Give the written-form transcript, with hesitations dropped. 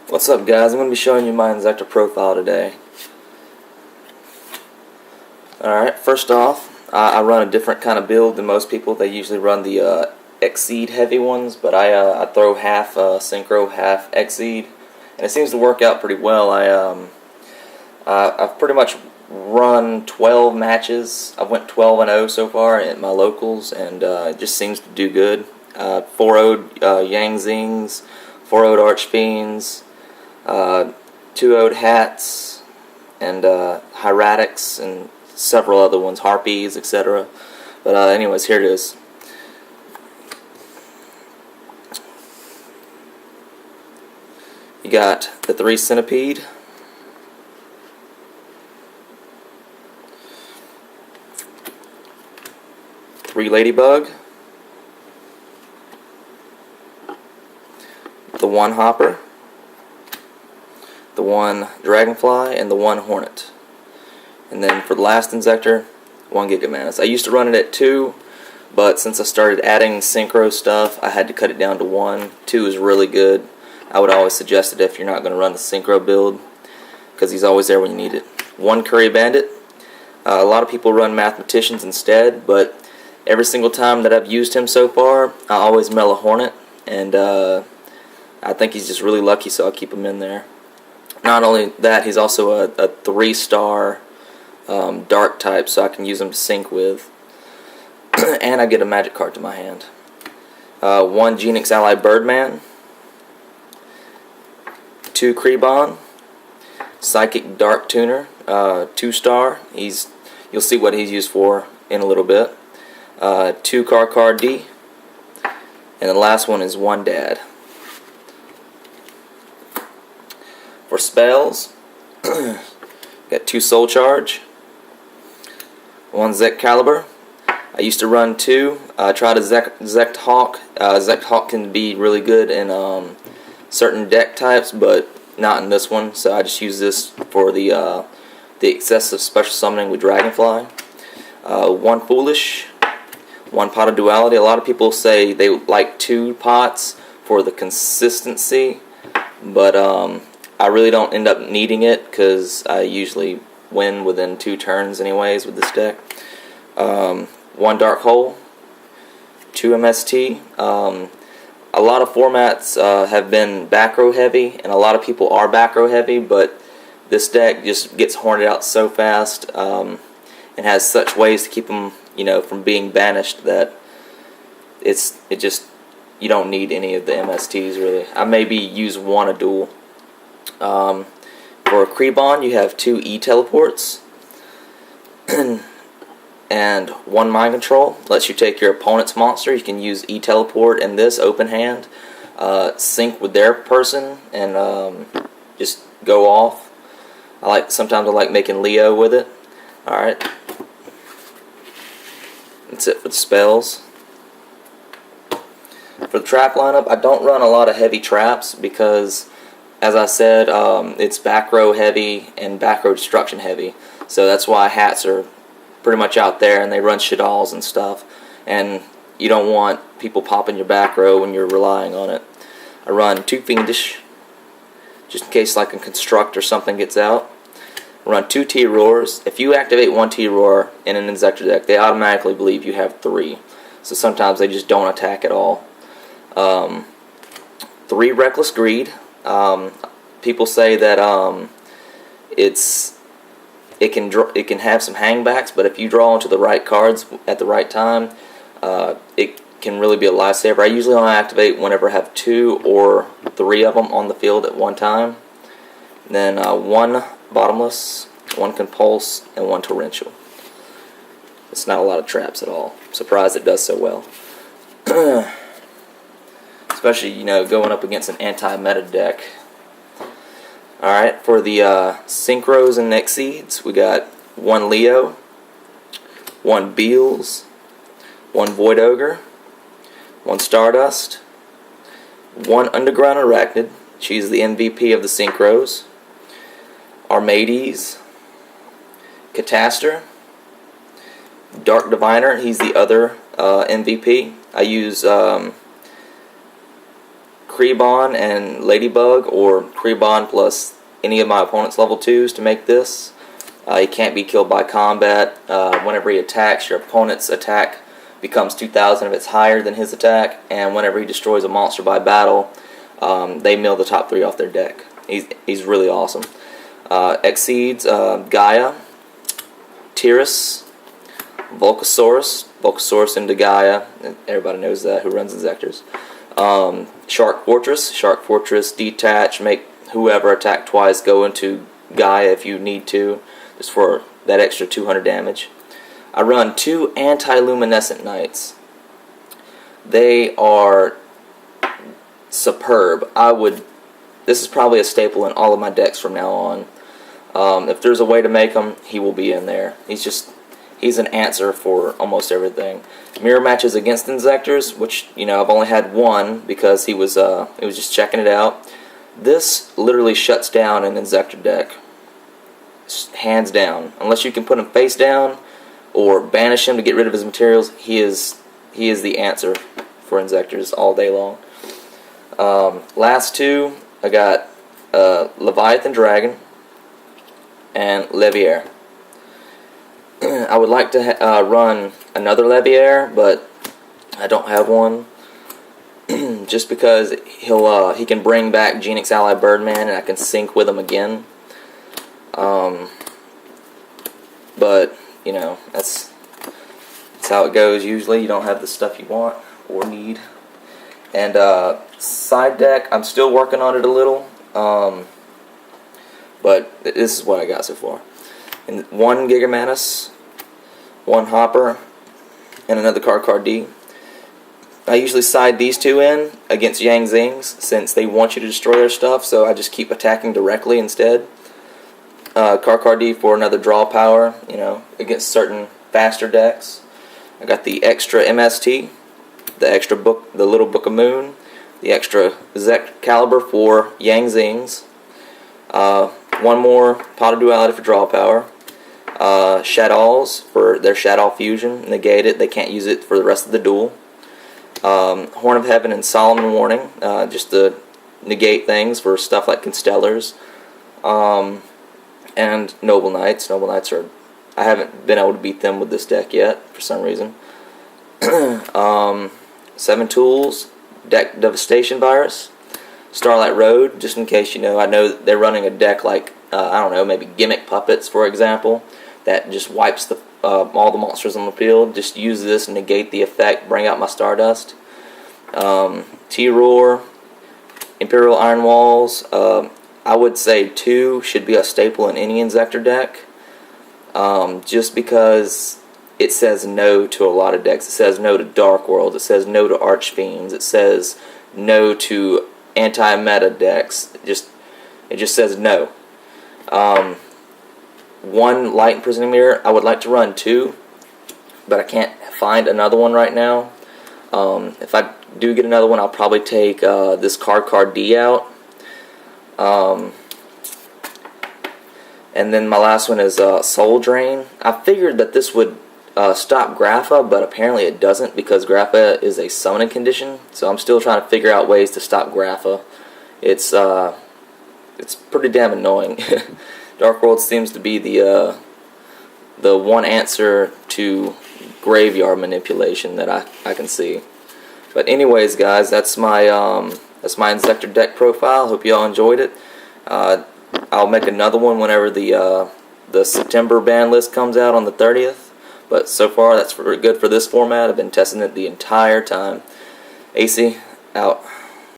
What's up, guys? I'm going to be showing you my Inzektor profile today. Alright, first off, I run a different kind of build than most people. They usually run the Exceed heavy ones, but I throw half Synchro, half Exceed, and it seems to work out pretty well. I've pretty much run 12 matches. I've went 12-0 so far at my locals, and it just seems to do good. 4-0'd Yang Zings, 4-0'd Archfiends, 2-0'd Hats, and Hieratics, and several other ones, Harpies, etc. But anyways, here it is. You got the 3 Centipede, three Ladybug, the 1 Hopper, the 1 Dragonfly, and the 1 Hornet. And then for the last Inzektor, 1 Gigamantis. I used to run it at 2, but since I started adding Synchro stuff, I had to cut it down to 1. 2 is really good. I would always suggest it if you're not going to run the Synchro build, because he's always there when you need it. 1 Curry Bandit. A lot of people run Mathematicians instead, but every single time that I've used him so far, I always mill a Hornet, and I think he's just really lucky, so I'll keep him in there. Not only that, he's also a 3-star dark type, so I can use him to sync with. And I get a magic card to my hand. 1 Genix Ally Birdman, 2 Krebon, Psychic Dark Tuner, 2-star. You'll see what he's used for in a little bit. 2 Card D, and the last one is 1 Dad. For spells, got 2 Soul Charge, 1 Zek Caliber. I used to run 2. I tried a Zek Hawk. Zek Hawk can be really good in certain deck types, but not in this one. So I just use this for the excessive special summoning with Dragonfly. 1 Foolish, 1 Pot of Duality. A lot of people say they like 2 pots for the consistency, but I really don't end up needing it because I usually win within 2 turns anyways with this deck. 1 Dark Hole, 2 MST. A lot of formats have been back row heavy, and a lot of people are back row heavy, but this deck just gets horned out so fast and has such ways to keep them, from being banished that you don't need any of the MSTs really. I maybe use 1 a duel. For Krebon, you have 2 E-teleports and 1 Mind Control. Lets you take your opponent's monster. You can use E-teleport and this open hand, sync with their person, and just go off. Sometimes I like making Leo with it. Alright. That's it for the spells. For the trap lineup, I don't run a lot of heavy traps because, as I said, it's back row heavy and back row destruction heavy. So that's why hats are pretty much out there, and they run Shaddolls and stuff. And you don't want people popping your back row when you're relying on it. I run 2 Fiendish, just in case like a Construct or something gets out. I run 2 T-Roars. If you activate 1 T-Roar in an Inzektor deck, they automatically believe you have 3. So sometimes they just don't attack at all. 3 Reckless Greed. People say that it can have some hangbacks, but if you draw into the right cards at the right time, it can really be a lifesaver. I usually only activate whenever I have 2 or 3 of them on the field at one time. And then 1 Bottomless, 1 Compulse, and 1 Torrential. It's not a lot of traps at all. I'm surprised it does so well. Especially, going up against an anti-meta deck. Alright, for the Synchros and Exceeds, we got 1 Leo, 1 Beals, 1 Void Ogre, 1 Stardust, 1 Underground Arachnid. She's the MVP of the Synchros. Armades, Catastor, Dark Diviner, he's the other MVP. I use Creebon and Ladybug, or Creebon plus any of my opponent's level 2s to make this. He can't be killed by combat. Whenever he attacks, your opponent's attack becomes 2,000 if it's higher than his attack, and whenever he destroys a monster by battle, they mill the top 3 off their deck. He's really awesome. Exceeds Gaia, Tyrus, Volcasaurus into Gaia. Everybody knows that who runs Inzektors. Shark Fortress, detach, make whoever attack twice go into Gaia if you need to, just for that extra 200 damage. I run 2 anti-luminescent knights. They are superb. This is probably a staple in all of my decks from now on. If there's a way to make him, he will be in there. He's an answer for almost everything. Mirror matches against Inzektors, which, you know, I've only had one because he was just checking it out. This literally shuts down an Inzektor deck, hands down. Unless you can put him face down or banish him to get rid of his materials, he is the answer for Inzektors all day long. Last 2, I got Leviathan Dragon and Leviair. I would like to run another Leviair, but I don't have one. Just because he can bring back Genix Ally Birdman, and I can sync with him again. But you know, that's how it goes. Usually, you don't have the stuff you want or need. And side deck, I'm still working on it a little. But this is what I got so far. And 1 Gigamantis, 1 Hopper, and another card D. I usually side these 2 in against Yang Zings, since they want you to destroy their stuff, so I just keep attacking directly instead. Card D for another draw power, you know, against certain faster decks. I got the extra MST, the extra book, the little Book of Moon, the extra Zek Caliber for Yang Zings. 1 more Pot of Duality for draw power. Shaddolls for their Shadow Fusion, negate it, they can't use it for the rest of the duel. Horn of Heaven and Solomon Warning, just to negate things for stuff like Constellars. And Noble Knights. Noble Knights are, I haven't been able to beat them with this deck yet, for some reason. 7 tools, Deck.Duration Virus, Starlight Road, just in case, you know, I know they're running a deck like, I don't know, maybe Gimmick Puppets, for example, that just wipes all the monsters on the field. Just use this and negate the effect, bring out my Stardust. T-Roar, Imperial Iron Walls, I would say 2 should be a staple in any Inzektor deck, just because it says no to a lot of decks. It says no to Dark World, it says no to Archfiends, it says no to anti-meta decks. It just says no. 1 Light Imprisoning Mirror. I would like to run 2, but I can't find another one right now. If I do get another one, I'll probably take this card D out. And then my last one is Soul Drain. I figured that this would stop Grapha, but apparently it doesn't, because Grapha is a summoning condition. So I'm still trying to figure out ways to stop Grapha. It's pretty damn annoying. Dark World seems to be the one answer to graveyard manipulation that I can see. But anyways, guys, that's my Inzektor deck profile. Hope you all enjoyed it. I'll make another one whenever the September ban list comes out on the 30th. But so far, that's good for this format. I've been testing it the entire time. AC, out.